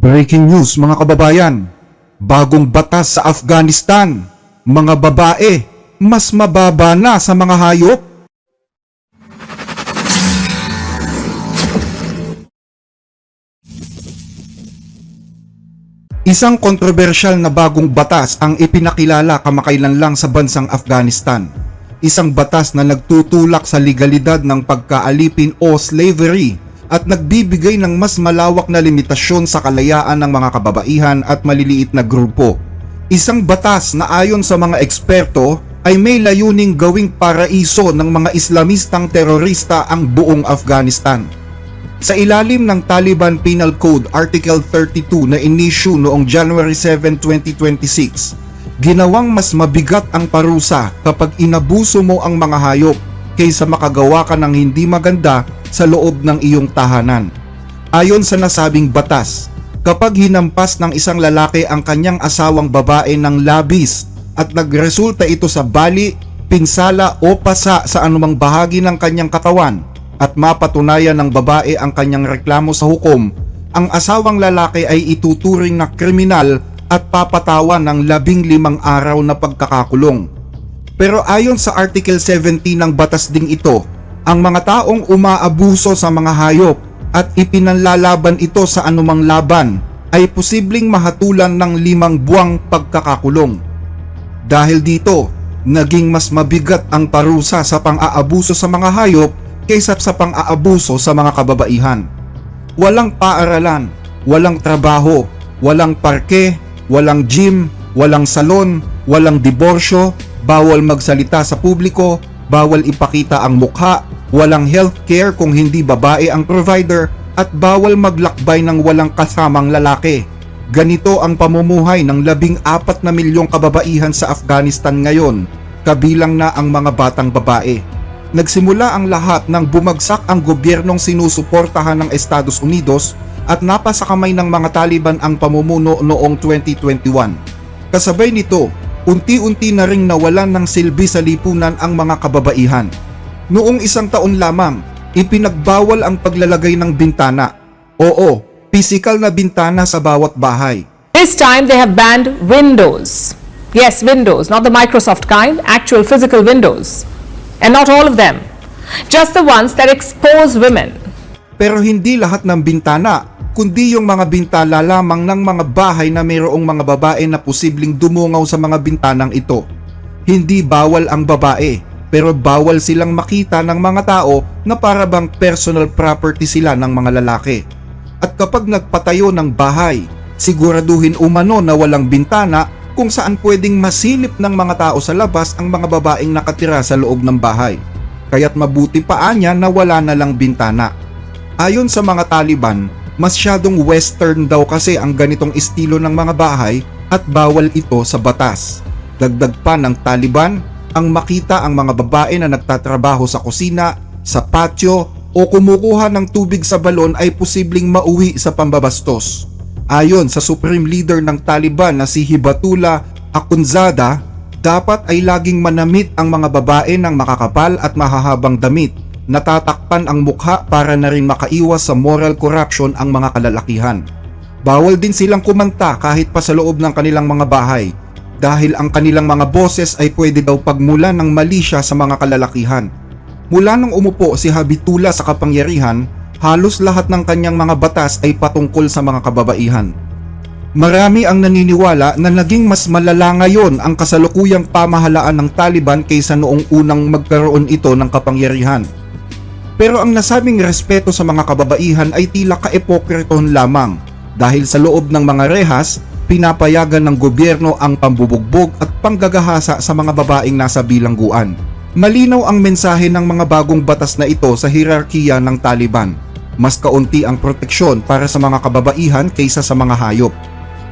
Breaking news mga kababayan, bagong batas sa Afghanistan, mga babae, mas mababa na sa mga hayop. Isang kontrobersyal na bagong batas ang ipinakilala kamakailan lang sa bansang Afghanistan. Isang batas na nagtutulak sa legalidad ng pagkaalipin o slavery at nagbibigay ng mas malawak na limitasyon sa kalayaan ng mga kababaihan at maliliit na grupo. Isang batas na ayon sa mga eksperto ay may layuning gawing paraiso ng mga Islamistang terorista ang buong Afghanistan. Sa ilalim ng Taliban Penal Code Article 32 na inisyu noong January 7, 2026, ginawang mas mabigat ang parusa kapag inabuso mo ang mga hayop kaysa makagawa ka ng hindi maganda sa loob ng iyong tahanan. Ayon sa nasabing batas, kapag hinampas ng isang lalaki ang kanyang asawang babae ng labis at nagresulta ito sa bali, pinsala o pasa sa anumang bahagi ng kanyang katawan at mapatunayan ng babae ang kanyang reklamo sa hukom, ang asawang lalaki ay ituturing na kriminal at papatawan ng 15 araw na pagkakakulong. Pero ayon sa Article 17 ng batas ding ito, ang mga taong umaabuso sa mga hayop at ipinanlalaban ito sa anumang laban ay posibleng mahatulan ng 5 buwang pagkakakulong. Dahil dito, naging mas mabigat ang parusa sa pang-aabuso sa mga hayop kaysa sa pang-aabuso sa mga kababaihan. Walang paaralan, walang trabaho, walang parke, walang gym, walang salon, walang diborsyo, bawal magsalita sa publiko, bawal ipakita ang mukha, walang healthcare kung hindi babae ang provider, at bawal maglakbay ng walang kasamang lalaki. Ganito ang pamumuhay ng 14 na milyong kababaihan sa Afghanistan ngayon, kabilang na ang mga batang babae. Nagsimula ang lahat nang bumagsak ang gobyernong sinusuportahan ng Estados Unidos at napasa kamay ng mga Taliban ang pamumuno noong 2021. Kasabay nito, unti-unti na ring nawalan ng silbi sa lipunan ang mga kababaihan. Noong 1 taon lamang, ipinagbawal ang paglalagay ng bintana. Oo, pisikal na bintana sa bawat bahay. This time they have banned windows. Yes, windows, not the Microsoft kind, actual physical windows. And not all of them, just the ones that expose women. Pero hindi lahat ng bintana, kundi yung mga bintala lamang ng mga bahay na mayroong mga babae na posibleng dumungaw sa mga bintanang ito. Hindi bawal ang babae, pero bawal silang makita ng mga tao na para bang personal property sila ng mga lalaki. At kapag nagpatayo ng bahay, siguraduhin umano na walang bintana kung saan pwedeng masilip ng mga tao sa labas ang mga babaeng nakatira sa loob ng bahay. Kaya't mabuti pa niya na wala na lang bintana. Ayon sa mga Taliban, masyadong western daw kasi ang ganitong estilo ng mga bahay at bawal ito sa batas. Dagdag pa ng Taliban, ang makita ang mga babae na nagtatrabaho sa kusina, sa patio o kumukuha ng tubig sa balon ay posibleng mauwi sa pambabastos. Ayon sa Supreme Leader ng Taliban na si Hibatullah Akhundzada, dapat ay laging manamit ang mga babae ng makakapal at mahahabang damit. Natatakpan ang mukha para na rin makaiwas sa moral corruption ang mga kalalakihan. Bawal din silang kumanta kahit pa sa loob ng kanilang mga bahay dahil ang kanilang mga boses ay pwede daw pagmula ng mali siya sa mga kalalakihan. Mula nang umupo si Habibullah sa kapangyarihan, halos lahat ng kanyang mga batas ay patungkol sa mga kababaihan. Marami ang naniniwala na naging mas malala ngayon ang kasalukuyang pamahalaan ng Taliban kaysa noong unang magkaroon ito ng kapangyarihan. Pero ang nasabing respeto sa mga kababaihan ay tila kaepokriton lamang dahil sa loob ng mga rehas, pinapayagan ng gobyerno ang pambubugbog at panggagahasa sa mga babaeng nasa bilangguan. Malinaw ang mensahe ng mga bagong batas na ito sa hierarkiya ng Taliban. Mas kaunti ang proteksyon para sa mga kababaihan kaysa sa mga hayop.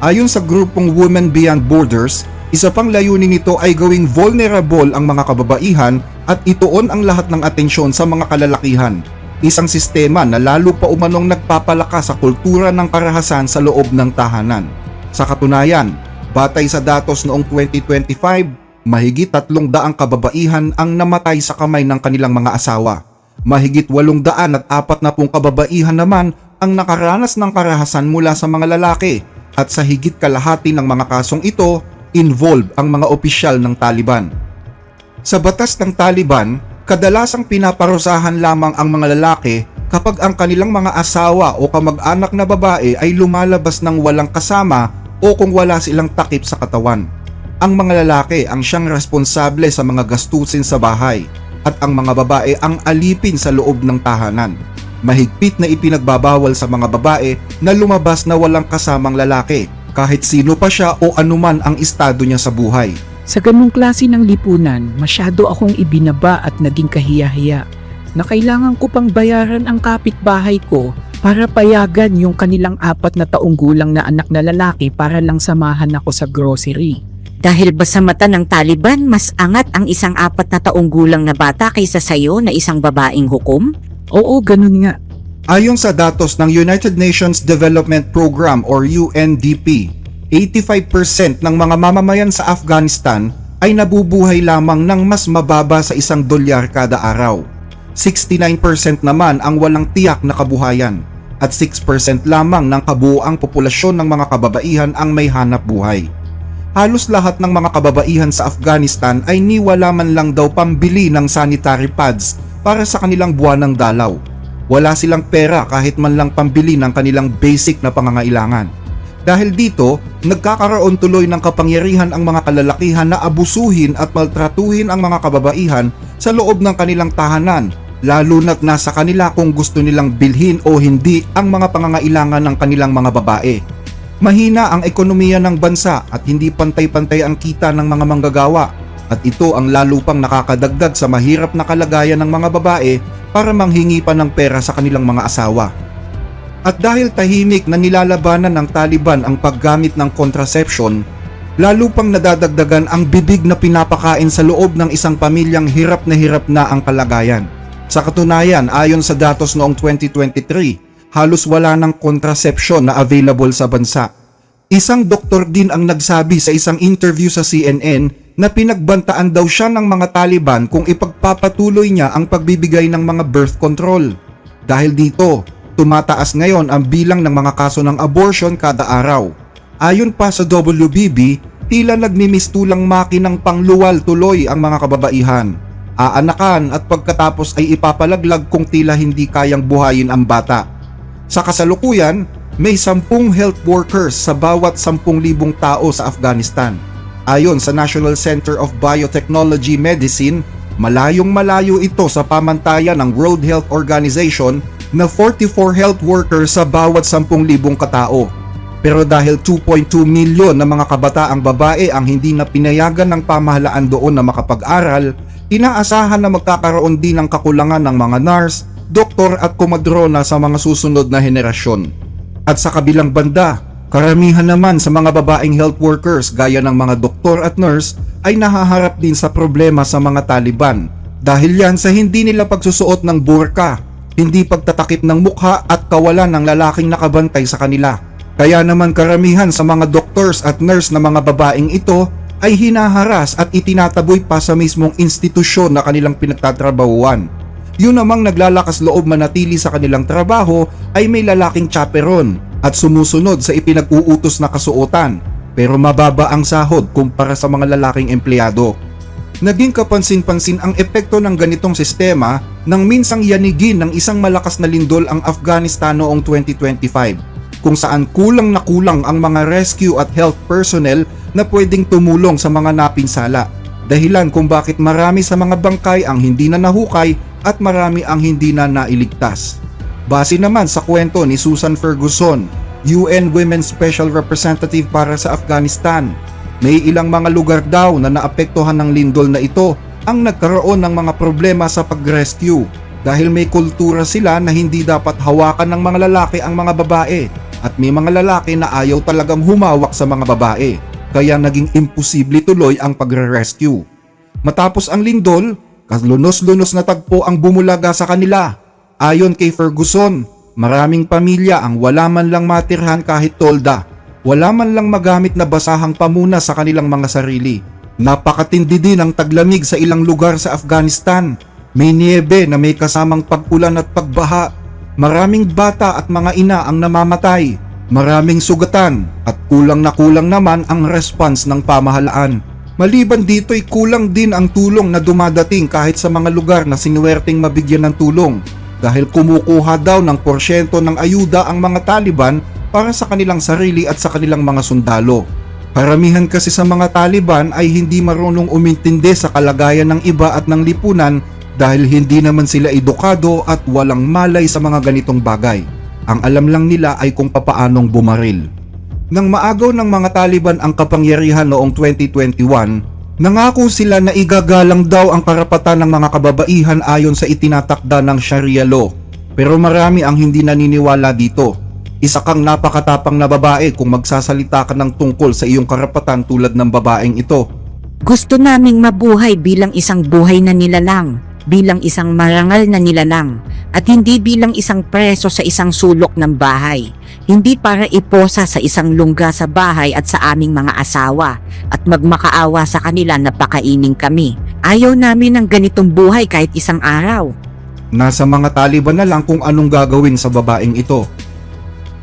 Ayon sa grupong Women Beyond Borders, isa pang layunin nito ay gawing vulnerable ang mga kababaihan at ituon ang lahat ng atensyon sa mga kalalakihan. Isang sistema na lalo pa umanong nagpapalakas sa kultura ng karahasan sa loob ng tahanan. Sa katunayan, batay sa datos noong 2025, mahigit 300 kababaihan ang namatay sa kamay ng kanilang mga asawa. Mahigit 840 kababaihan naman ang nakaranas ng karahasan mula sa mga lalaki at sa higit kalahati ng mga kasong ito, involved ang mga opisyal ng Taliban. Sa batas ng Taliban, kadalasang pinaparusahan lamang ang mga lalaki kapag ang kanilang mga asawa o kamag-anak na babae ay lumalabas ng walang kasama o kung wala silang takip sa katawan. Ang mga lalaki ang siyang responsable sa mga gastusin sa bahay at ang mga babae ang alipin sa loob ng tahanan. Mahigpit na ipinagbabawal sa mga babae na lumabas na walang kasamang lalaki kahit sino pa siya o anuman ang estado niya sa buhay. Sa ganung klase ng lipunan, masyado akong ibinaba at naging kahiya-hiya na kailangan ko pang bayaran ang kapitbahay ko para payagan yung kanilang 4 na taong gulang na anak na lalaki para lang samahan ako sa grocery. Dahil ba sa mata ng Taliban, mas angat ang isang 4 na taong gulang na bata kaysa sayo na isang babaeng hukom? Oo, ganun nga. Ayon sa datos ng United Nations Development Program or UNDP, 85% ng mga mamamayan sa Afghanistan ay nabubuhay lamang ng mas mababa sa $1 kada araw. 69% naman ang walang tiyak na kabuhayan at 6% lamang ng kabuuang populasyon ng mga kababaihan ang may hanap buhay. Halos lahat ng mga kababaihan sa Afghanistan ay niwala man lang daw pambili ng sanitary pads para sa kanilang buwanang dalaw. Wala silang pera kahit man lang pambili ng kanilang basic na pangangailangan. Dahil dito, nagkakaroon tuloy ng kapangyarihan ang mga kalalakihan na abusuhin at maltratuhin ang mga kababaihan sa loob ng kanilang tahanan, lalo na't nasa kanila kung gusto nilang bilhin o hindi ang mga pangangailangan ng kanilang mga babae. Mahina ang ekonomiya ng bansa at hindi pantay-pantay ang kita ng mga manggagawa at ito ang lalo pang nakakadagdag sa mahirap na kalagayan ng mga babae para manghingi pa ng pera sa kanilang mga asawa. At dahil tahimik na nilalabanan ng Taliban ang paggamit ng contraception, lalo pang nadadagdagan ang bibig na pinapakain sa loob ng isang pamilyang hirap na ang kalagayan. Sa katunayan, ayon sa datos noong 2023, halos wala ng contraception na available sa bansa. Isang doktor din ang nagsabi sa isang interview sa CNN na pinagbantaan daw siya ng mga Taliban kung ipagpapatuloy niya ang pagbibigay ng mga birth control. Dahil dito, tumataas ngayon ang bilang ng mga kaso ng abortion kada araw. Ayon pa sa WBB, tila nagmimistulang makinang pangluwal tuloy ang mga kababaihan. Aanakan at pagkatapos ay ipapalaglag kung tila hindi kayang buhayin ang bata. Sa kasalukuyan, may 10 health workers sa bawat 10,000 tao sa Afghanistan. Ayon sa National Center of Biotechnology Medicine, malayong-malayo ito sa pamantayan ng World Health Organization na 44 health workers sa bawat 10,000 katao. Pero dahil 2.2 milyon na mga kabataang babae ang hindi na pinayagan ng pamahalaan doon na makapag-aral, inaasahan na magkakaroon din ng kakulangan ng mga nurse, doktor at komadrona sa mga susunod na henerasyon. At sa kabilang banda, karamihan naman sa mga babaeng health workers gaya ng mga doktor at nurse ay nahaharap din sa problema sa mga Taliban dahil yan sa hindi nila pagsusuot ng burka, hindi pagtatakip ng mukha at kawalan ng lalaking nakabantay sa kanila. Kaya naman karamihan sa mga doctors at nurse na mga babaeng ito ay hinaharas at itinataboy pa sa mismong institusyon na kanilang pinagtatrabahuan. Yun namang naglalakas loob manatili sa kanilang trabaho ay may lalaking chaperon at sumusunod sa ipinag-uutos na kasuotan pero mababa ang sahod kumpara sa mga lalaking empleyado. Naging kapansin-pansin ang epekto ng ganitong sistema nang minsang yanigin ng isang malakas na lindol ang Afghanistan noong 2025 kung saan kulang na kulang ang mga rescue at health personnel na pwedeng tumulong sa mga napinsala. Dahilan kung bakit marami sa mga bangkay ang hindi na nahukay at marami ang hindi na nailigtas. Base naman sa kwento ni Susan Ferguson, UN Women's Special Representative para sa Afghanistan, may ilang mga lugar daw na naapektuhan ng lindol na ito ang nagkaroon ng mga problema sa pag-rescue dahil may kultura sila na hindi dapat hawakan ng mga lalaki ang mga babae at may mga lalaki na ayaw talagang humawak sa mga babae kaya naging imposible tuloy ang pagre-rescue. Matapos ang lindol, kalunos-lunos na tagpo ang bumulaga sa kanila. Ayon kay Ferguson, maraming pamilya ang wala man lang matirhan kahit tolda. Wala man lang magamit na basahang pamuna sa kanilang mga sarili. Napakatindi din ang taglamig sa ilang lugar sa Afghanistan. May niebe na may kasamang pag-ulan at pagbaha. Maraming bata at mga ina ang namamatay, maraming sugatan at kulang na kulang naman ang response ng pamahalaan. Maliban dito'y kulang din ang tulong na dumadating kahit sa mga lugar na sinuwerteng mabigyan ng tulong dahil kumukuha daw ng porsyento ng ayuda ang mga Taliban para sa kanilang sarili at sa kanilang mga sundalo. Karamihan kasi sa mga Taliban ay hindi marunong umintindi sa kalagayan ng iba at ng lipunan dahil hindi naman sila edukado at walang malay sa mga ganitong bagay. Ang alam lang nila ay kung papaanong bumaril. Nang maagaw ng mga Taliban ang kapangyarihan noong 2021, nangako sila na igagalang daw ang karapatan ng mga kababaihan ayon sa itinatakda ng Sharia law. Pero marami ang hindi naniniwala dito. Isa kang napakatapang na babae kung magsasalita ka ng tungkol sa iyong karapatan tulad ng babaeng ito. Gusto naming mabuhay bilang isang buhay na nilalang, bilang isang marangal na nilalang, at hindi bilang isang preso sa isang sulok ng bahay. Hindi para iposa sa isang lungga sa bahay at sa aming mga asawa, at magmakaawa sa kanila na pakainin kami. Ayaw namin ng ganitong buhay kahit isang araw. Nasa mga Taliban na lang kung anong gagawin sa babaeng ito.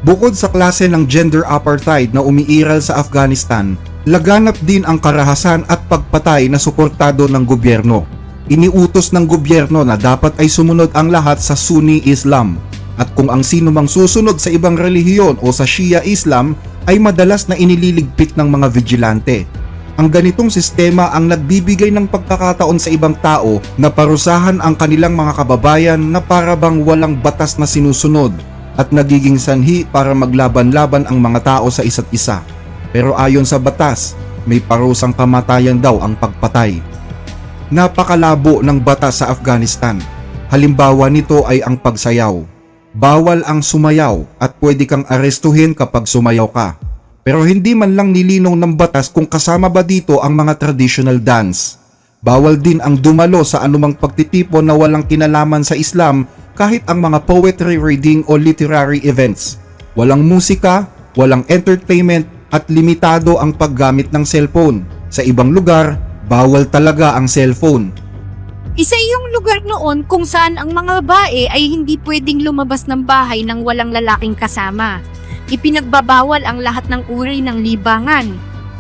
Bukod sa klase ng gender apartheid na umiiral sa Afghanistan, laganap din ang karahasan at pagpatay na suportado ng gobyerno. Iniutos ng gobyerno na dapat ay sumunod ang lahat sa Sunni Islam at kung ang sino mang susunod sa ibang relihiyon o sa Shia Islam ay madalas na inililigpit ng mga vigilante. Ang ganitong sistema ang nagbibigay ng pagkakataon sa ibang tao na parusahan ang kanilang mga kababayan na para bang walang batas na sinusunod at nagiging sanhi para maglaban-laban ang mga tao sa isa't isa. Pero ayon sa batas, may parusang kamatayan daw ang pagpatay. Napakalabo ng batas sa Afghanistan. Halimbawa nito ay ang pagsayaw. Bawal ang sumayaw at pwede kang arestuhin kapag sumayaw ka. Pero hindi man lang nilinong ng batas kung kasama ba dito ang mga traditional dance. Bawal din ang dumalo sa anumang pagtitipon na walang kinalaman sa Islam kahit ang mga poetry reading o literary events. Walang musika, walang entertainment at limitado ang paggamit ng cellphone. Sa ibang lugar, bawal talaga ang cellphone. Isa yung lugar noon kung saan ang mga babae ay hindi pwedeng lumabas ng bahay nang walang lalaking kasama. Ipinagbabawal ang lahat ng uri ng libangan.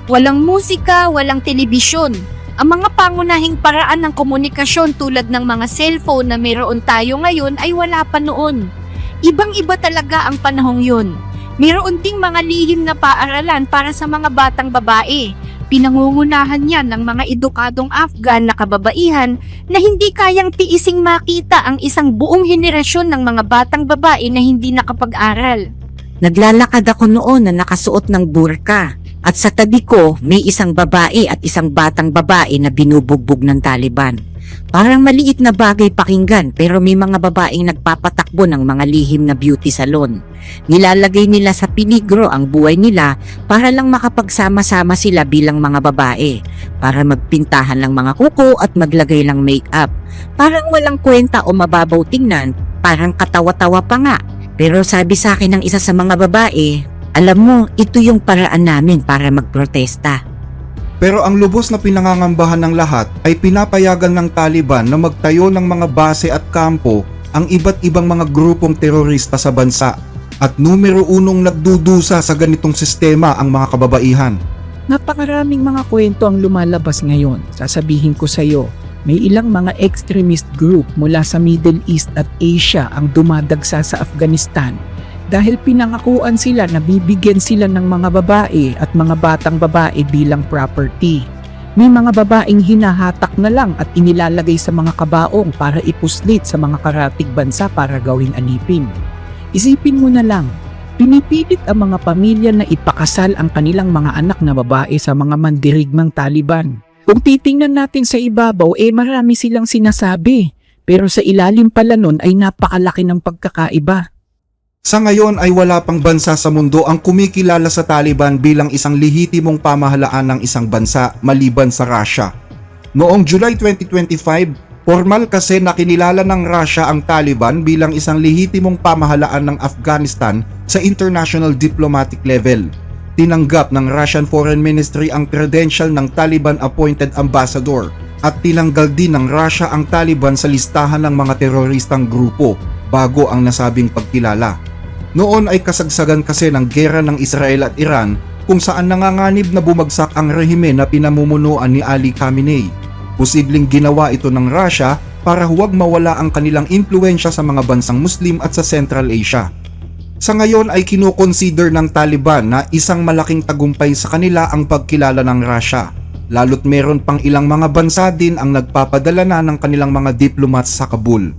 Walang musika, walang telebisyon. Ang mga pangunahing paraan ng komunikasyon tulad ng mga cellphone na mayroon tayo ngayon ay wala pa noon. Ibang-iba talaga ang panahong yun. Mayroon ding mga lihim na paaralan para sa mga batang babae. Pinangungunahan yan ng mga edukadong Afghan na kababaihan na hindi kayang tiising makita ang isang buong henerasyon ng mga batang babae na hindi nakapag-aral. Naglalakad ako noon na nakasuot ng burka. At sa tabi ko, may isang babae at isang batang babae na binubugbog ng Taliban. Parang maliit na bagay pakinggan pero may mga babaeng nagpapatakbo ng mga lihim na beauty salon. Nilalagay nila sa peligro ang buhay nila para lang makapagsama-sama sila bilang mga babae. Para magpintahan ng mga kuko at maglagay ng make-up. Parang walang kwenta o mababaw tingnan, parang katawa-tawa pa nga. Pero sabi sa akin ng isa sa mga babae, alam mo, ito yung paraan namin para magprotesta. Pero ang lubos na pinangangambahan ng lahat ay pinapayagan ng Taliban na magtayo ng mga base at kampo ang iba't ibang mga grupong terorista sa bansa. At numero unong nagdudusa sa ganitong sistema ang mga kababaihan. Napakaraming mga kwento ang lumalabas ngayon. Sasabihin ko sa iyo, may ilang mga extremist group mula sa Middle East at Asia ang dumadagsa sa Afghanistan dahil pinangakuan sila na bibigyan sila ng mga babae at mga batang babae bilang property. May mga babaeng hinahatak na lang at inilalagay sa mga kabaong para ipuslit sa mga karatig bansa para gawing alipin. Isipin mo na lang, pinipilit ang mga pamilya na ipakasal ang kanilang mga anak na babae sa mga mandirigmang Taliban. Kung titingnan natin sa ibabaw, marami silang sinasabi. Pero sa ilalim pala nun ay napakalaki ng pagkakaiba. Sa ngayon ay wala pang bansa sa mundo ang kumikilala sa Taliban bilang isang lehitimong pamahalaan ng isang bansa maliban sa Russia. Noong July 2025, formal kasi nakinilala ng Russia ang Taliban bilang isang lehitimong pamahalaan ng Afghanistan sa international diplomatic level. Tinanggap ng Russian Foreign Ministry ang credential ng Taliban appointed ambassador at tinanggal din ng Russia ang Taliban sa listahan ng mga teroristang grupo. bago ang nasabing pagkilala. Noon ay kasagsagan kasi ng gera ng Israel at Iran kung saan nanganganib na bumagsak ang rehime na pinamumunuan ni Ali Khamenei. Posibleng ginawa ito ng Russia para huwag mawala ang kanilang impluensya sa mga bansang Muslim at sa Central Asia. Sa ngayon ay kinukonsider ng Taliban na isang malaking tagumpay sa kanila ang pagkilala ng Russia, lalo't meron pang ilang mga bansa din ang nagpapadala na ng kanilang mga diplomats sa Kabul.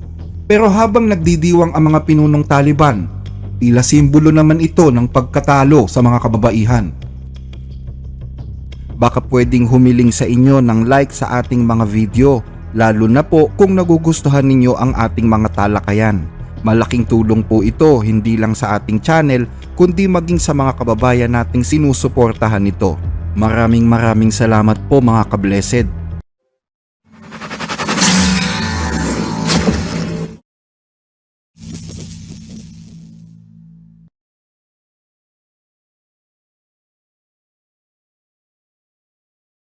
Pero habang nagdidiwang ang mga pinunong Taliban, tila simbolo naman ito ng pagkatalo sa mga kababaihan. Baka pwedeng humiling sa inyo ng like sa ating mga video, lalo na po kung nagugustuhan ninyo ang ating mga talakayan. Malaking tulong po ito hindi lang sa ating channel kundi maging sa mga kababayan nating sinusuportahan nito. Maraming salamat po mga ka-blessed.